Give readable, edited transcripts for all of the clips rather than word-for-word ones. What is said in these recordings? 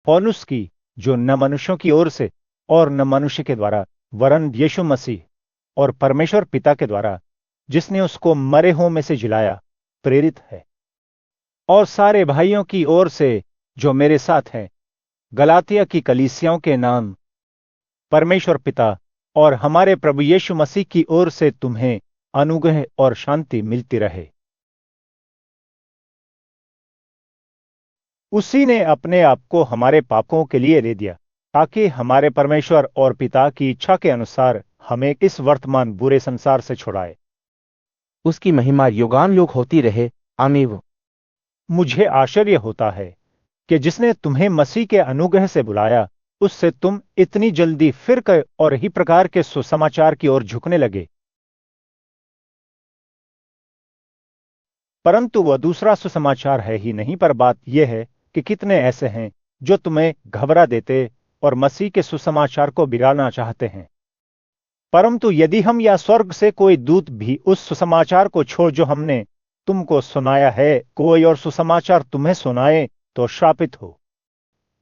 पौलुस की, जो न मनुष्यों की ओर से और न मनुष्य के द्वारा वरन यीशु मसीह और परमेश्वर पिता के द्वारा, जिसने उसको मरे हुओं में से जिलाया, प्रेरित है। और सारे भाइयों की ओर से जो मेरे साथ हैं, गलातिया की कलीसियाओं के नाम परमेश्वर पिता और हमारे प्रभु यीशु मसीह की ओर से तुम्हें अनुग्रह और शांति मिलती रहे। उसी ने अपने आप को हमारे पापों के लिए दे दिया, ताकि हमारे परमेश्वर और पिता की इच्छा के अनुसार हमें इस वर्तमान बुरे संसार से छुड़ाए। उसकी महिमा युगानुयुग होती रहे। आमीन। मुझे आश्चर्य होता है कि जिसने तुम्हें मसीह के अनुग्रह से बुलाया, उससे तुम इतनी जल्दी फिर और ही प्रकार के सुसमाचार की ओर झुकने लगे। परंतु वह दूसरा सुसमाचार है ही नहीं, पर बात यह है कि कितने ऐसे हैं जो तुम्हें घबरा देते और मसीह के सुसमाचार को बिगाड़ना चाहते हैं। परंतु यदि हम या स्वर्ग से कोई दूत भी उस सुसमाचार को छोड़ जो हमने तुमको सुनाया है, कोई और सुसमाचार तुम्हें सुनाए, तो श्रापित हो।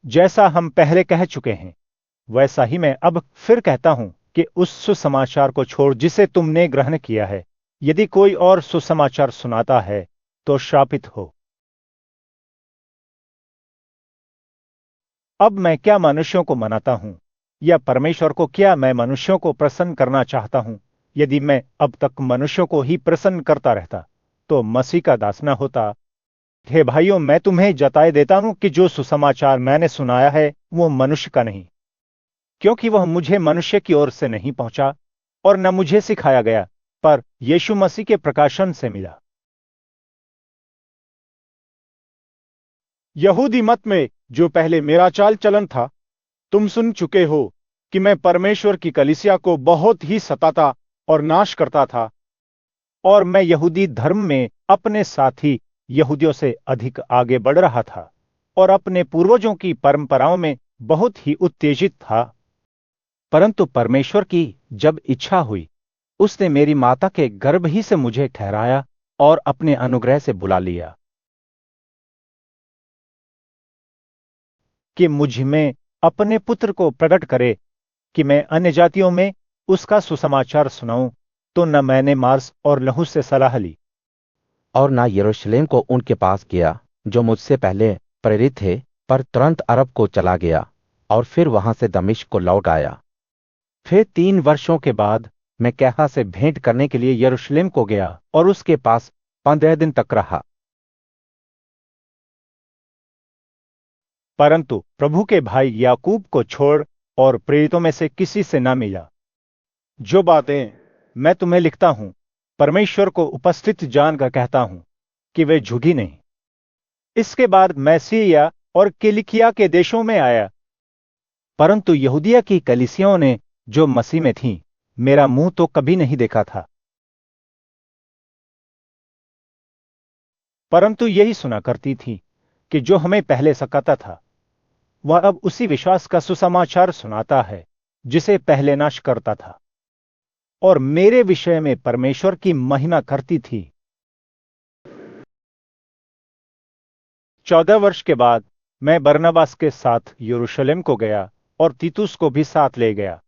जैसा हम पहले कह चुके हैं, वैसा ही मैं अब फिर कहता हूं कि उस सुसमाचार को छोड़ जिसे तुमने ग्रहण किया है, यदि कोई और सुसमाचार सुनाता है, तो श्रापित हो। अब मैं क्या मनुष्यों को मनाता हूं, या परमेश्वर को क्या मैं मनुष्यों को प्रसन्न करना चाहता हूं? यदि मैं अब तक मनुष्यों को ही प्रसन्न करता रहता, तो मसीह का दास न होता। हे भाइयों, मैं तुम्हें जताए देता हूं कि जो सुसमाचार मैंने सुनाया है, वो मनुष्य का नहीं, क्योंकि वह मुझे मनुष्य की ओर से नहीं पहुंचा और न मुझे सिखाया गया, पर यीशु मसीह के प्रकाशन से मिला। यहूदी मत में जो पहले मेरा चाल चलन था, तुम सुन चुके हो कि मैं परमेश्वर की कलीसिया को बहुत ही सताता और नाश करता था, और मैं यहूदी धर्म में अपने साथी यहूदियों से अधिक आगे बढ़ रहा था और अपने पूर्वजों की परंपराओं में बहुत ही उत्तेजित था। परंतु परमेश्वर की जब इच्छा हुई, उसने मेरी माता के गर्भ ही से मुझे ठहराया और अपने अनुग्रह से बुला लिया कि मुझ में अपने पुत्र को प्रकट करे कि मैं अन्य जातियों में उसका सुसमाचार सुनाऊं। तो न मैंने मांस और लहू से सलाह ली और ना यरूशलेम को उनके पास गया जो मुझसे पहले प्रेरित थे, पर तुरंत अरब को चला गया और फिर वहां से दमिश्क को लौट आया। फिर 3 वर्षों के बाद मैं कैफा से भेंट करने के लिए यरूशलेम को गया और उसके पास 15 दिन तक रहा। परंतु प्रभु के भाई याकूब को छोड़ और प्रेरितों में से किसी से न मिला। जो बातें मैं तुम्हें लिखता हूं, परमेश्वर को उपस्थित जानकर कहता हूं कि वे झूठी नहीं। इसके बाद मैं सीरिया और किलिकिया के देशों में आया, परंतु यहूदिया की कलीसियाओं ने जो मसीह में थीं, मेरा मुंह तो कभी नहीं देखा था। परंतु यही सुना करती थी कि जो हमें पहले सताता था, वह अब उसी विश्वास का सुसमाचार सुनाता है जिसे पहले नाश करता था, और मेरे विषय में परमेश्वर की महिमा करती थी। 14 वर्ष के बाद मैं बरनबास के साथ यरूशलेम को गया और तीतुस को भी साथ ले गया।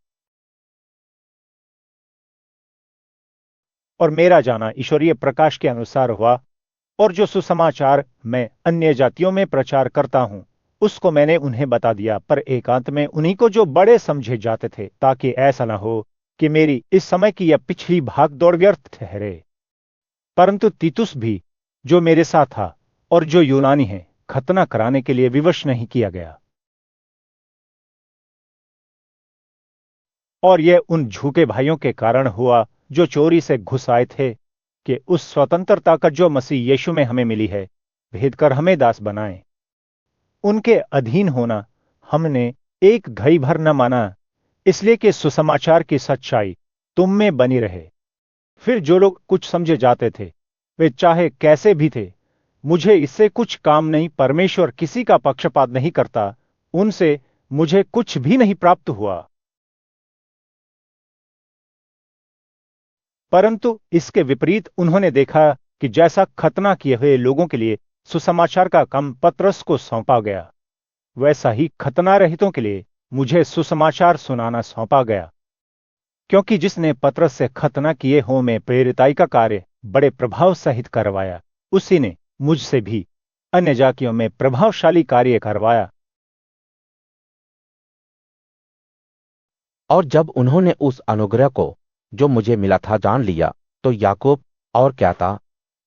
और मेरा जाना ईश्वरीय प्रकाश के अनुसार हुआ, और जो सुसमाचार मैं अन्य जातियों में प्रचार करता हूं, उसको मैंने उन्हें बता दिया, पर एकांत में उन्हीं को जो बड़े समझे जाते थे, ताकि ऐसा न हो कि मेरी इस समय की यह पिछली भाग दौड़ व्यर्थ ठहरे। परंतु तीतुस भी, जो मेरे साथ था और जो यूनानी है, खतना कराने के लिए विवश नहीं किया गया। और यह उन झूठे भाइयों के कारण हुआ जो चोरी से घुस आए थे, कि उस स्वतंत्रता का जो मसीह यीशु में हमें मिली है, भेद कर हमें दास बनाए। उनके अधीन होना हमने एक घड़ी भर न माना, इसलिए कि सुसमाचार की सच्चाई तुम में बनी रहे। फिर जो लोग कुछ समझे जाते थे, वे चाहे कैसे भी थे, मुझे इससे कुछ काम नहीं, परमेश्वर किसी का पक्षपात नहीं करता, उनसे मुझे कुछ भी नहीं प्राप्त हुआ। परंतु इसके विपरीत उन्होंने देखा कि जैसा खतना किए हुए लोगों के लिए सुसमाचार का काम पतरस को सौंपा गया, वैसा ही खतना रहितों के लिए मुझे सुसमाचार सुनाना सौंपा गया, क्योंकि जिसने पतरस से खतना किए हों में प्रेरिताई का कार्य बड़े प्रभाव सहित करवाया, उसी ने मुझसे भी अन्य जातियों में प्रभावशाली कार्य करवाया। और जब उन्होंने उस अनुग्रह को जो मुझे मिला था जान लिया, तो याकूब और क्याता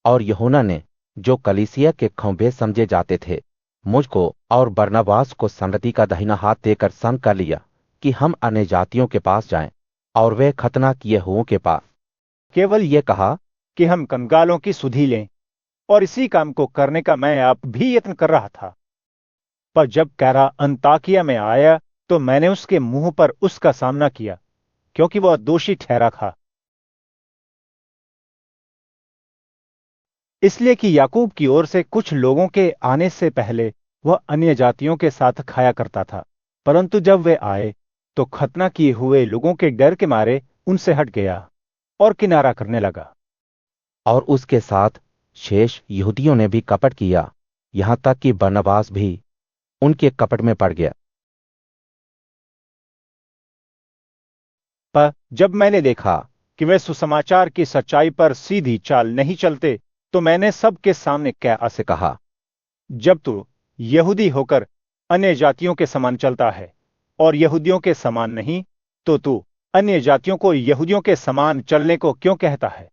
और यूहन्ना ने, जो कलीसिया के खंभे समझे जाते थे, मुझको और बरनबास को संगति का दाहिना हाथ देकर संग कर लिया कि हम अन्य जातियों के पास जाएं और वे खतना किए हुओं के पास। केवल ये कहा कि हम कंगालों की सुधि लें, और इसी काम को करने का मैं आप भी यत्न कर रहा था। पर जब कैरा अंताकिया में आया तो मैंने उसके मुंह पर उसका सामना किया, क्योंकि वह दोषी ठहरा था। इसलिए कि याकूब की ओर से कुछ लोगों के आने से पहले वह अन्य जातियों के साथ खाया करता था, परंतु जब वे आए तो खतना किए हुए लोगों के डर के मारे उनसे हट गया और किनारा करने लगा। और उसके साथ शेष यहूदियों ने भी कपट किया, यहां तक कि बरनबास भी उनके कपट में पड़ गया। पर जब मैंने देखा कि वे सुसमाचार की सच्चाई पर सीधी चाल नहीं चलते, तो मैंने सबके सामने कैफा से कहा, जब तू यहूदी होकर अन्य जातियों के समान चलता है और यहूदियों के समान नहीं, तो तू अन्य जातियों को यहूदियों के समान चलने को क्यों कहता है?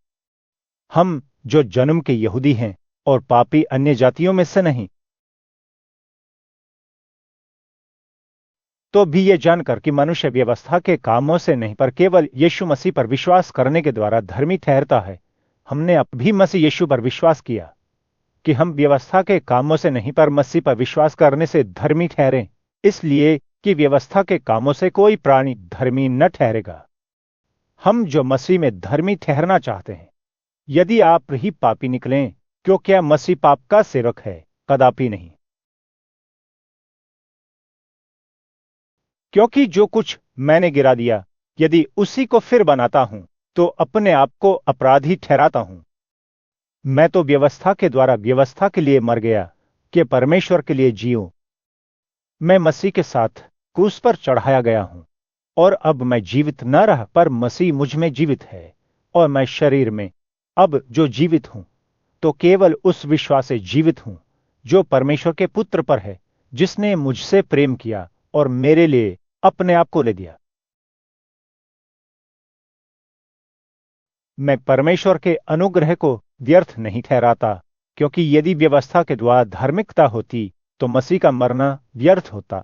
हम जो जन्म के यहूदी हैं और पापी अन्य जातियों में से नहीं। तो भी ये जानकर कि मनुष्य व्यवस्था के कामों से नहीं पर केवल यीशु मसीह पर विश्वास करने के द्वारा धर्मी ठहरता है, हमने अब भी मसीह यीशु पर विश्वास किया कि हम व्यवस्था के कामों से नहीं पर मसीह पर विश्वास करने से धर्मी ठहरें, इसलिए कि व्यवस्था के कामों से कोई प्राणी धर्मी न ठहरेगा। हम जो मसीह में धर्मी ठहरना चाहते हैं, यदि आप ही पापी निकलें, क्यों क्या मसीह पाप का सेवक है? कदापि नहीं। क्योंकि जो कुछ मैंने गिरा दिया, यदि उसी को फिर बनाता हूं, तो अपने आप को अपराधी ठहराता हूं। मैं तो व्यवस्था के द्वारा व्यवस्था के लिए मर गया कि परमेश्वर के लिए जीऊं। मैं मसीह के साथ क्रूस पर चढ़ाया गया हूं, और अब मैं जीवित न रह, पर मसीह मुझ में जीवित है, और मैं शरीर में अब जो जीवित हूं, तो केवल उस विश्वास से जीवित हूं जो परमेश्वर के पुत्र पर है, जिसने मुझसे प्रेम किया और मेरे लिए अपने आप को ले दिया। मैं परमेश्वर के अनुग्रह को व्यर्थ नहीं ठहराता, क्योंकि यदि व्यवस्था के द्वारा धार्मिकता होती तो मसीह का मरना व्यर्थ होता।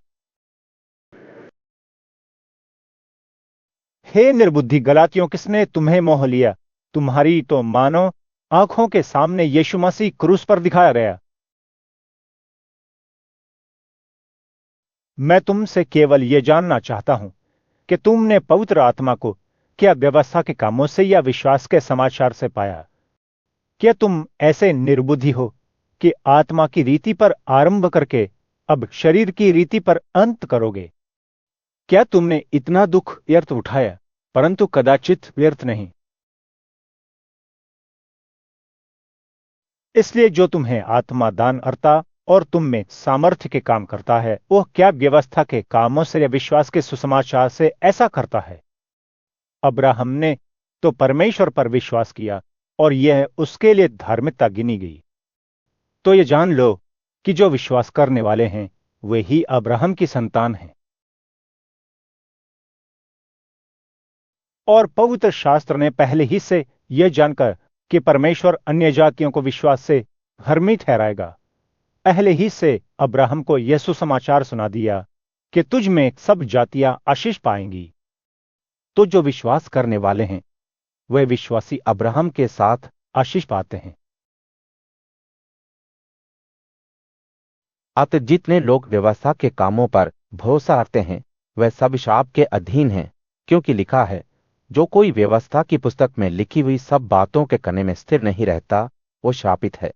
हे निर्बुद्धि गलातियों, किसने तुम्हें मोह लिया? तुम्हारी तो मानो आंखों के सामने यीशु मसीह क्रूस पर दिखाया गया। मैं तुमसे केवल यह जानना चाहता हूं कि तुमने पवित्र आत्मा को क्या व्यवस्था के कामों से या विश्वास के समाचार से पाया? क्या तुम ऐसे निर्बुद्धि हो कि आत्मा की रीति पर आरंभ करके अब शरीर की रीति पर अंत करोगे? क्या तुमने इतना दुख व्यर्थ उठाया, परंतु कदाचित व्यर्थ नहीं? इसलिए जो तुम्हें आत्मा दान करता और तुम में सामर्थ्य के काम करता है, वह क्या व्यवस्था के कामों से या विश्वास के सुसमाचार से ऐसा करता है? अब्राहम ने तो परमेश्वर पर विश्वास किया और यह उसके लिए धार्मिकता गिनी गई। तो ये जान लो कि जो विश्वास करने वाले हैं वे ही अब्राहम की संतान हैं। और पवित्र शास्त्र ने पहले ही से यह जानकर कि परमेश्वर अन्य जातियों को विश्वास से धर्मी ठहराएगा, पहले ही से अब्राहम को यह सुसमाचार सुना दिया कि तुझ में सब जातियां आशीष पाएंगी। तो जो विश्वास करने वाले हैं वे विश्वासी अब्राहम के साथ आशीष पाते हैं। अतः जितने लोग व्यवस्था के कामों पर भरोसा रखते हैं वे सब शाप के अधीन हैं, क्योंकि लिखा है, जो कोई व्यवस्था की पुस्तक में लिखी हुई सब बातों के करने में स्थिर नहीं रहता वो शापित है।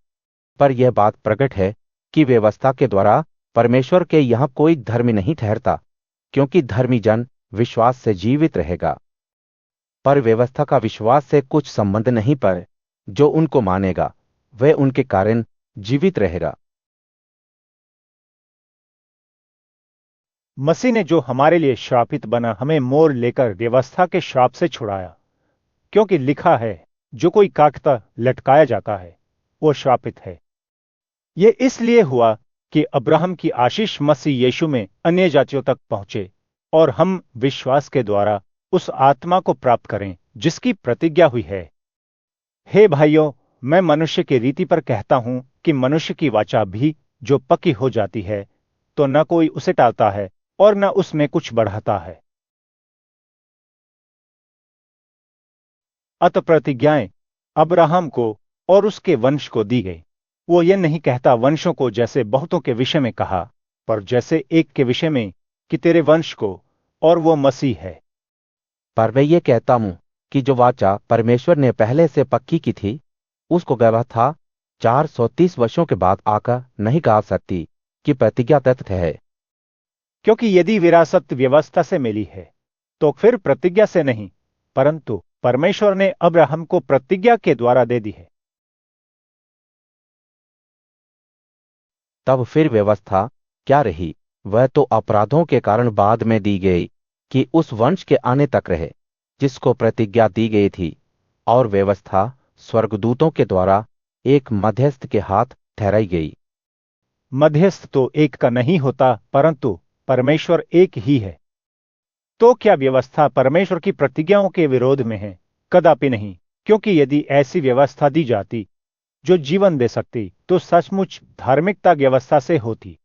पर यह बात प्रकट है कि व्यवस्था के द्वारा परमेश्वर के यहाँ कोई धर्मी नहीं ठहरता, क्योंकि धर्मी जन विश्वास से जीवित रहेगा। पर व्यवस्था का विश्वास से कुछ संबंध नहीं, पर जो उनको मानेगा वह उनके कारण जीवित रहेगा। मसीह ने जो हमारे लिए श्रापित बना हमें मोल लेकर व्यवस्था के श्राप से छुड़ाया, क्योंकि लिखा है, जो कोई काटता लटकाया जाता है वो श्रापित है। ये इसलिए हुआ कि अब्राहम की आशीष मसीह यीशु में अन्य जातियों तक पहुंचे और हम विश्वास के द्वारा उस आत्मा को प्राप्त करें जिसकी प्रतिज्ञा हुई है। हे भाइयों, मैं मनुष्य की रीति पर कहता हूं कि मनुष्य की वाचा भी जो पक्की हो जाती है तो न कोई उसे टालता है और न उसमें कुछ बढ़ाता है। अतः प्रतिज्ञाएं अब्राहम को और उसके वंश को दी गई। वो ये नहीं कहता वंशों को जैसे बहुतों के विषय में कहा, पर जैसे एक के विषय में कि तेरे वंश को, और वो मसीह है। पर मैं ये कहता हूं कि जो वाचा परमेश्वर ने पहले से पक्की की थी, उसको व्यवस्था 430 वर्षों के बाद आकर नहीं कहा सकती कि प्रतिज्ञा तथ्य है। क्योंकि यदि विरासत व्यवस्था से मिली है तो फिर प्रतिज्ञा से नहीं, परंतु परमेश्वर ने अब्राहम को प्रतिज्ञा के द्वारा दे दी है। तब फिर व्यवस्था क्या रही? वह तो अपराधों के कारण बाद में दी गई कि उस वंश के आने तक रहे जिसको प्रतिज्ञा दी गई थी, और व्यवस्था स्वर्गदूतों के द्वारा एक मध्यस्थ के हाथ ठहराई गई। मध्यस्थ तो एक का नहीं होता, परंतु परमेश्वर एक ही है। तो क्या व्यवस्था परमेश्वर की प्रतिज्ञाओं के विरोध में है? कदापि नहीं, क्योंकि यदि ऐसी व्यवस्था दी जाती जो जीवन दे सकती तो सचमुच धार्मिकता व्यवस्था से होती।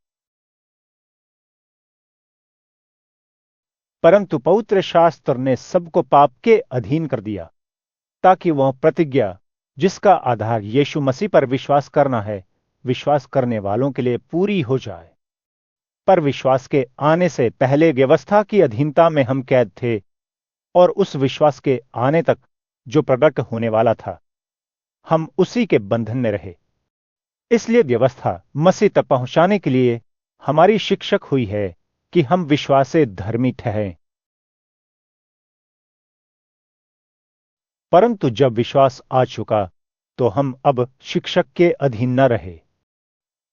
परंतु पवित्र शास्त्र ने सबको पाप के अधीन कर दिया, ताकि वह प्रतिज्ञा जिसका आधार यीशु मसीह पर विश्वास करना है, विश्वास करने वालों के लिए पूरी हो जाए। पर विश्वास के आने से पहले व्यवस्था की अधीनता में हम कैद थे, और उस विश्वास के आने तक जो प्रकट होने वाला था हम उसी के बंधन में रहे। इसलिए व्यवस्था मसीह तक पहुंचाने के लिए हमारी शिक्षक हुई है कि हम विश्वास से धर्मी ठहरें। परंतु जब विश्वास आ चुका तो हम अब शिक्षक के अधीन न रहे,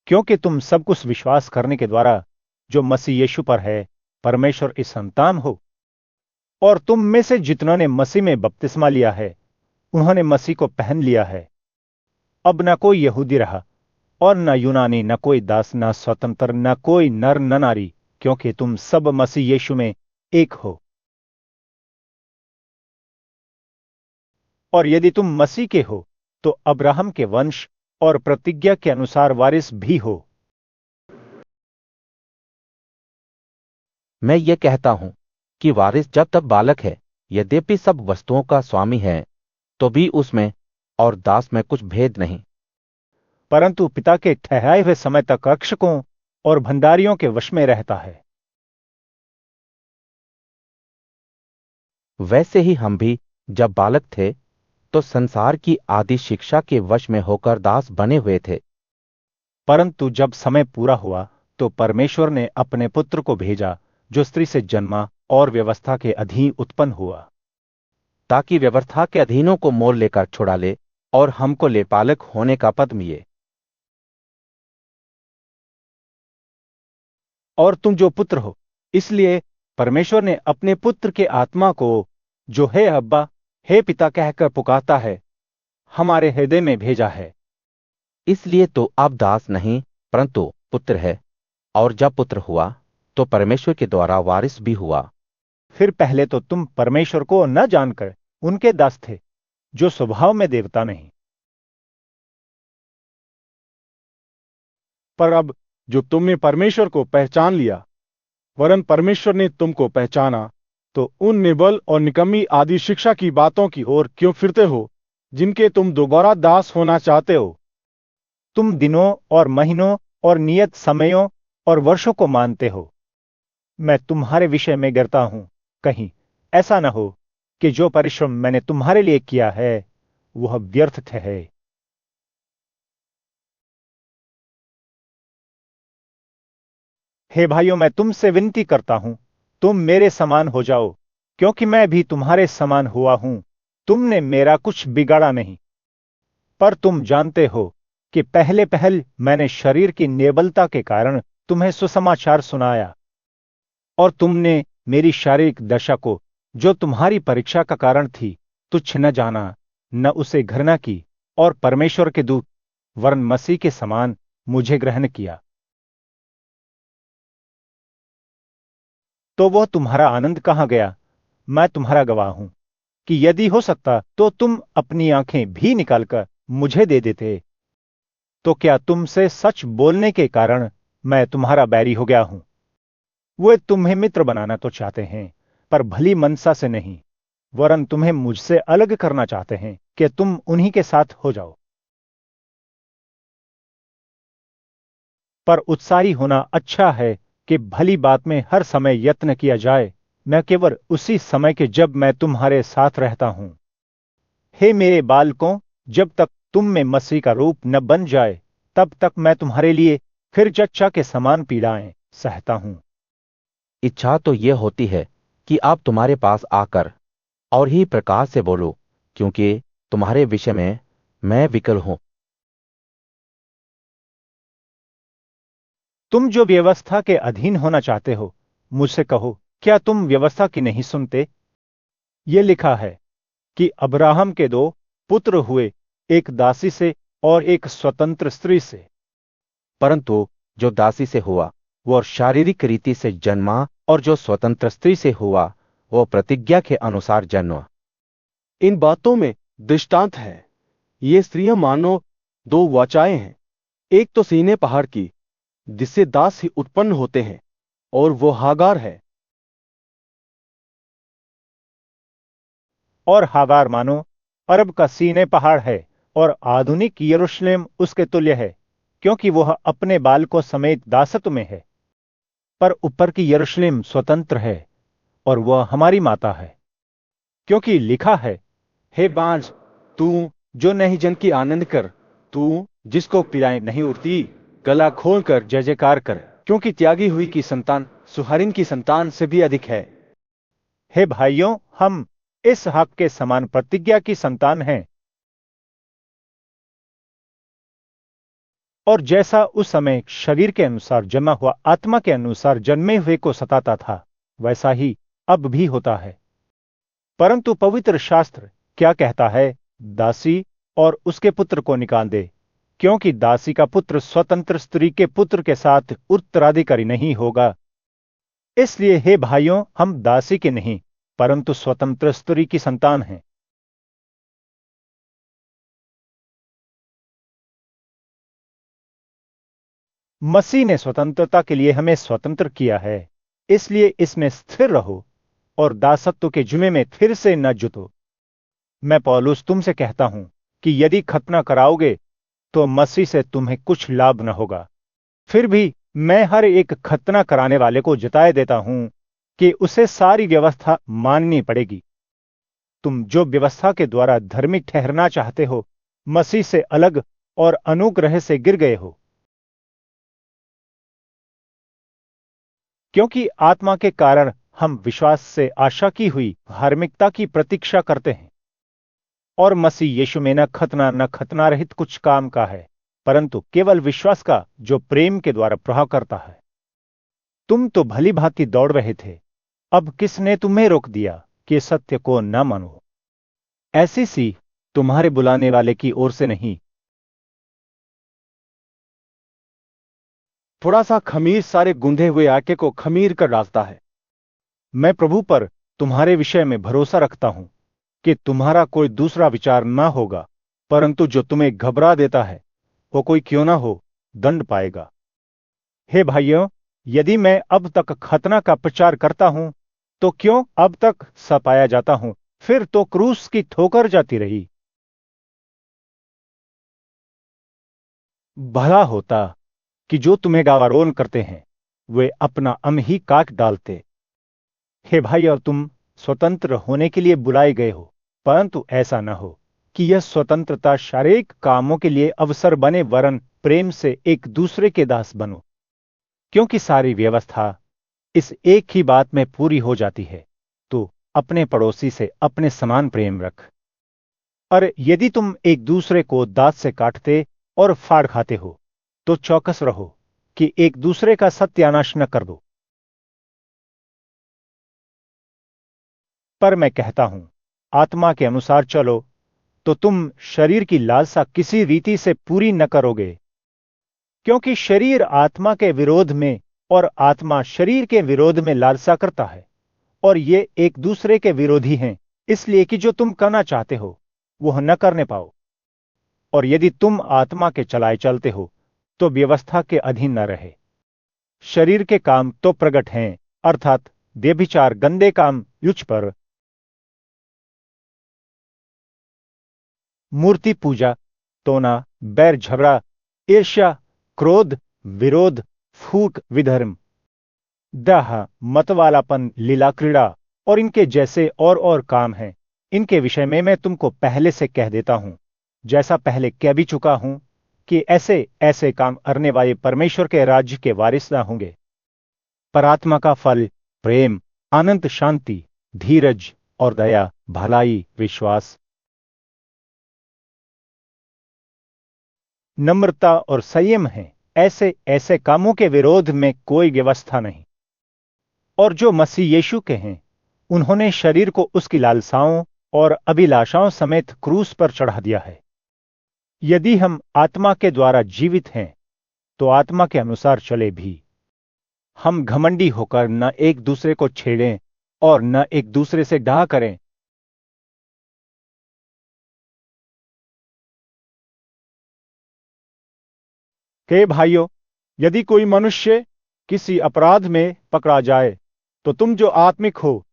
क्योंकि तुम सब कुछ विश्वास करने के द्वारा जो मसीह यीशु पर है परमेश्वर की संतान हो। और तुम में से जितनों ने मसीह में बपतिस्मा लिया है उन्होंने मसीह को पहन लिया है। अब न कोई यहूदी रहा और न यूनानी, न कोई दास, न स्वतंत्र, न कोई नर न नारी, क्योंकि तुम सब मसीह यीशु में एक हो। और यदि तुम मसीह के हो तो अब्राहम के वंश और प्रतिज्ञा के अनुसार वारिस भी हो। मैं ये कहता हूं कि वारिस जब तक बालक है, यद्यपि सब वस्तुओं का स्वामी है, तो भी उसमें और दास में कुछ भेद नहीं, परंतु पिता के ठहराए हुए समय तक रक्षकों और भंडारियों के वश में रहता है। वैसे ही हम भी जब बालक थे तो संसार की आदि शिक्षा के वश में होकर दास बने हुए थे। परंतु जब समय पूरा हुआ तो परमेश्वर ने अपने पुत्र को भेजा जो स्त्री से जन्मा और व्यवस्था के अधीन उत्पन्न हुआ, ताकि व्यवस्था के अधीनों को मोल लेकर छुड़ा ले और हमको लेपालक होने का पद मिले। और तुम जो पुत्र हो, इसलिए परमेश्वर ने अपने पुत्र के आत्मा को, जो हे अब्बा, हे पिता कहकर पुकारता है, हमारे हृदय में भेजा है। इसलिए तो अब दास नहीं परंतु पुत्र है, और जब पुत्र हुआ तो परमेश्वर के द्वारा वारिस भी हुआ। फिर पहले तो तुम परमेश्वर को न जानकर उनके दास थे, जो स्वभाव में देवता नहीं। पर अब जो तुमने परमेश्वर को पहचान लिया, वरन परमेश्वर ने तुमको पहचाना, तो उन निबल और निकम्मी आदि शिक्षा की बातों की ओर क्यों फिरते हो, जिनके तुम दोबारा दास होना चाहते हो? तुम दिनों और महीनों और नियत समयों और वर्षों को मानते हो। मैं तुम्हारे विषय में डरता हूं, कहीं ऐसा न हो कि जो परिश्रम मैंने तुम्हारे लिए किया है वह व्यर्थ ठहरे। हे भाइयों, मैं तुमसे विनती करता हूं, तुम मेरे समान हो जाओ, क्योंकि मैं भी तुम्हारे समान हुआ हूं। तुमने मेरा कुछ बिगाड़ा नहीं। पर तुम जानते हो कि पहले मैंने शरीर की निर्बलता के कारण तुम्हें सुसमाचार सुनाया। और तुमने मेरी शारीरिक दशा को, जो तुम्हारी परीक्षा का कारण थी, तुच्छ न जाना, न उसे घृणा की, और परमेश्वर के दूत वरन मसीह के समान मुझे ग्रहण किया। तो वह तुम्हारा आनंद कहाँ गया? मैं तुम्हारा गवाह हूं कि यदि हो सकता तो तुम अपनी आंखें भी निकालकर मुझे दे देते। तो क्या तुमसे सच बोलने के कारण मैं तुम्हारा बैरी हो गया हूं? वे तुम्हें मित्र बनाना तो चाहते हैं, पर भली मनसा से नहीं, वरन तुम्हें मुझसे अलग करना चाहते हैं कि तुम उन्हीं के साथ हो जाओ। पर उत्साही होना अच्छा है कि भली बात में हर समय यत्न किया जाए, न केवल उसी समय के जब मैं तुम्हारे साथ रहता हूं। हे मेरे बालकों, जब तक तुम में मसीह का रूप न बन जाए, तब तक मैं तुम्हारे लिए फिर जच्चा के समान पीड़ाएं सहता हूं। इच्छा तो ये होती है कि आप तुम्हारे पास आकर और ही प्रकाश से बोलो, क्योंकि तुम्हारे विषय में मैं विकल हूं। तुम जो व्यवस्था के अधीन होना चाहते हो, मुझसे कहो, क्या तुम व्यवस्था की नहीं सुनते? ये लिखा है कि अब्राहम के 2 पुत्र हुए, एक दासी से और एक स्वतंत्र स्त्री से। परंतु जो दासी से हुआ वो शारीरिक रीति से जन्मा, और जो स्वतंत्र स्त्री से हुआ वो प्रतिज्ञा के अनुसार जन्मा। इन बातों में दृष्टांत है। ये स्त्रियां मानो 2 वाचाएं हैं। एक तो सीने पहाड़ की, जिससे दास ही उत्पन्न होते हैं, और वो हागार है। और हागार मानो अरब का सीने पहाड़ है, और आधुनिक यरूशलेम उसके तुल्य है, क्योंकि वह अपने बालकों समेत दासत्व में है। पर ऊपर की यरूशलेम स्वतंत्र है, और वह हमारी माता है, क्योंकि लिखा है, हे बांझ, तू जो नहीं जन की आनंद कर, तू जिसको पीड़ाएं नहीं उठती, गला खोल कर जय जयकार कर, क्योंकि त्यागी हुई की संतान सुहारिन की संतान से भी अधिक है। हे भाइयों, हम इस हक के समान प्रतिज्ञा की संतान हैं। और जैसा उस समय शरीर के अनुसार जन्मा हुआ आत्मा के अनुसार जन्मे हुए को सताता था, वैसा ही अब भी होता है। परंतु पवित्र शास्त्र क्या कहता है? दासी और उसके पुत्र को निकाल दे, क्योंकि दासी का पुत्र स्वतंत्र स्त्री के पुत्र के साथ उत्तराधिकारी नहीं होगा। इसलिए हे भाइयों, हम दासी के नहीं, परंतु स्वतंत्र स्त्री की संतान हैं। मसीह ने स्वतंत्रता के लिए हमें स्वतंत्र किया है, इसलिए इसमें स्थिर रहो और दासत्व के जुए में फिर से न जुटो। मैं पौलुस तुमसे कहता हूं कि यदि खतना कराओगे तो मसीह से तुम्हें कुछ लाभ न होगा। फिर भी मैं हर एक खतना कराने वाले को जताए देता हूं कि उसे सारी व्यवस्था माननी पड़ेगी। तुम जो व्यवस्था के द्वारा धर्मी ठहरना चाहते हो, मसीह से अलग और अनुग्रह से गिर गए हो। क्योंकि आत्मा के कारण हम विश्वास से आशा की हुई धार्मिकता की प्रतीक्षा करते हैं। और मसीह यीशु में न खतना रहित कुछ काम का है, परंतु केवल विश्वास का, जो प्रेम के द्वारा प्रभाव करता है। तुम तो भली भांति दौड़ रहे थे, अब किसने तुम्हें रोक दिया कि सत्य को न मानो? ऐसी सी तुम्हारे बुलाने वाले की ओर से नहीं। थोड़ा सा खमीर सारे गूंधे हुए आटे को खमीर कर डालता है। मैं प्रभु पर तुम्हारे विषय में भरोसा रखता हूं कि तुम्हारा कोई दूसरा विचार ना होगा, परंतु जो तुम्हें घबरा देता है, वो कोई क्यों ना हो, दंड पाएगा। हे भाइयों, यदि मैं अब तक खतना का प्रचार करता हूं, तो क्यों अब तक सताया जाता हूं? फिर तो क्रूस की ठोकर जाती रही। भला होता कि जो तुम्हें गावारोन करते हैं, वे अपना अम ही काट डालते। हे भाई, और तुम स्वतंत्र होने के लिए बुलाए गए हो, परंतु ऐसा न हो कि यह स्वतंत्रता शारीरिक कामों के लिए अवसर बने, वरन प्रेम से एक दूसरे के दास बनो। क्योंकि सारी व्यवस्था इस एक ही बात में पूरी हो जाती है, तो अपने पड़ोसी से अपने समान प्रेम रख। और यदि तुम एक दूसरे को दांत से काटते और फाड़ खाते हो, तो चौकस रहो कि एक दूसरे का सत्यानाश न कर दो। पर मैं कहता हूं, आत्मा के अनुसार चलो, तो तुम शरीर की लालसा किसी रीति से पूरी न करोगे। क्योंकि शरीर आत्मा के विरोध में और आत्मा शरीर के विरोध में लालसा करता है, और ये एक दूसरे के विरोधी हैं, इसलिए कि जो तुम करना चाहते हो वह न करने पाओ। और यदि तुम आत्मा के चलाए चलते हो तो व्यवस्था के अधीन न रहे। शरीर के काम तो प्रकट हैं, अर्थात व्यभिचार, गंदे काम, युचपर, मूर्ति पूजा, टोना, बैर, झगड़ा, ईर्ष्या, क्रोध, विरोध, फूट, विधर्म, दाह, मतवालापन, लीला क्रीड़ा और इनके जैसे और काम हैं। इनके विषय में मैं तुमको पहले से कह देता हूं, जैसा पहले कह भी चुका हूं, कि ऐसे ऐसे काम करने वाले परमेश्वर के राज्य के वारिस न होंगे। पर आत्मा का फल प्रेम, आनंद, शांति, धीरज और दया, भलाई, विश्वास, नम्रता और संयम है। ऐसे ऐसे कामों के विरोध में कोई व्यवस्था नहीं। और जो मसीह यीशु के हैं, उन्होंने शरीर को उसकी लालसाओं और अभिलाषाओं समेत क्रूस पर चढ़ा दिया है। यदि हम आत्मा के द्वारा जीवित हैं तो आत्मा के अनुसार चले भी। हम घमंडी होकर न एक दूसरे को छेड़ें और न एक दूसरे से डाह करें। हे भाइयों, यदि कोई मनुष्य किसी अपराध में पकड़ा जाए तो तुम जो आत्मिक हो,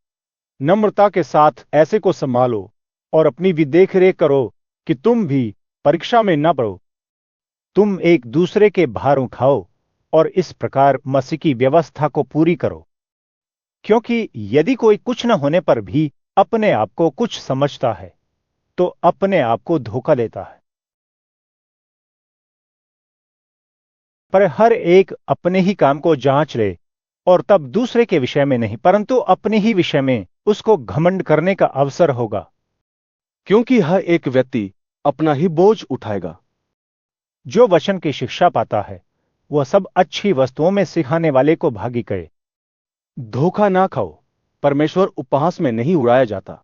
नम्रता के साथ ऐसे को संभालो और अपनी भी देख रेख करो कि तुम भी परीक्षा में न पड़ो। तुम एक दूसरे के भार उठाओ और इस प्रकार मसीह की व्यवस्था को पूरी करो। क्योंकि यदि कोई कुछ न होने पर भी अपने आप को कुछ समझता है तो अपने आप को धोखा देता है। पर हर एक अपने ही काम को जांच ले, और तब दूसरे के विषय में नहीं परंतु अपने ही विषय में उसको घमंड करने का अवसर होगा। क्योंकि हर एक व्यक्ति अपना ही बोझ उठाएगा। जो वचन की शिक्षा पाता है वह सब अच्छी वस्तुओं में सिखाने वाले को भागी करे। धोखा ना खाओ, परमेश्वर उपहास में नहीं उड़ाया जाता,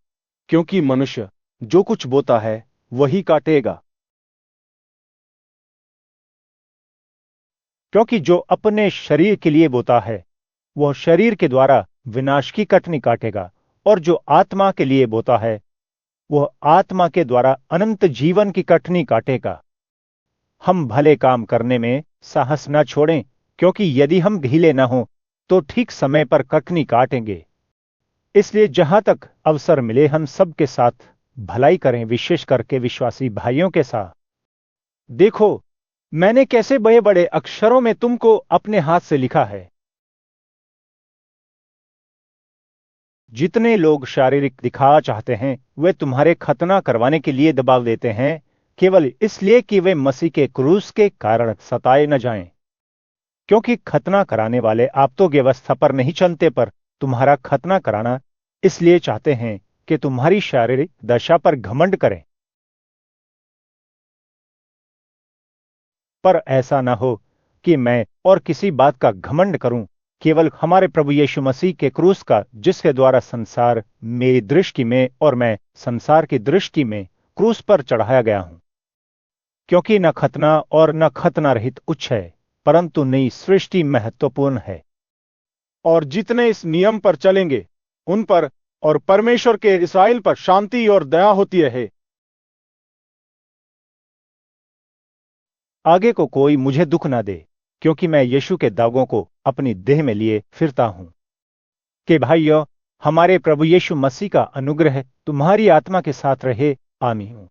क्योंकि मनुष्य जो कुछ बोता है वही काटेगा। क्योंकि जो अपने शरीर के लिए बोता है वह शरीर के द्वारा विनाश की कटनी काटेगा, और जो आत्मा के लिए बोता है वह आत्मा के द्वारा अनंत जीवन की कटनी काटेगा। हम भले काम करने में साहस न छोड़ें, क्योंकि यदि हम ढीले न हों तो ठीक समय पर कटनी काटेंगे। इसलिए जहां तक अवसर मिले हम सबके साथ भलाई करें, विशेष करके विश्वासी भाइयों के साथ। देखो, मैंने कैसे बड़े बड़े अक्षरों में तुमको अपने हाथ से लिखा है। जितने लोग शारीरिक दिखावा चाहते हैं वे तुम्हारे खतना करवाने के लिए दबाव देते हैं, केवल इसलिए कि वे मसीह के क्रूस के कारण सताए न जाएं। क्योंकि खतना कराने वाले आप तो व्यवस्था पर नहीं चलते, पर तुम्हारा खतना कराना इसलिए चाहते हैं कि तुम्हारी शारीरिक दशा पर घमंड करें। पर ऐसा न हो कि मैं और किसी बात का घमंड करूं, केवल हमारे प्रभु यीशु मसीह के क्रूस का, जिसके द्वारा संसार मेरी दृष्टि में और मैं संसार की दृष्टि में क्रूस पर चढ़ाया गया हूं। क्योंकि न खतना और न खतना रहित उच्च है, परंतु नई सृष्टि महत्वपूर्ण है। और जितने इस नियम पर चलेंगे उन पर और परमेश्वर के इस्राएल पर शांति और दया होती है। आगे को कोई मुझे दुख ना दे, क्योंकि मैं यीशु के दागों को अपनी देह में लिए फिरता हूं। कि भाइयों, हमारे प्रभु यीशु मसीह का अनुग्रह तुम्हारी आत्मा के साथ रहे। आमीन।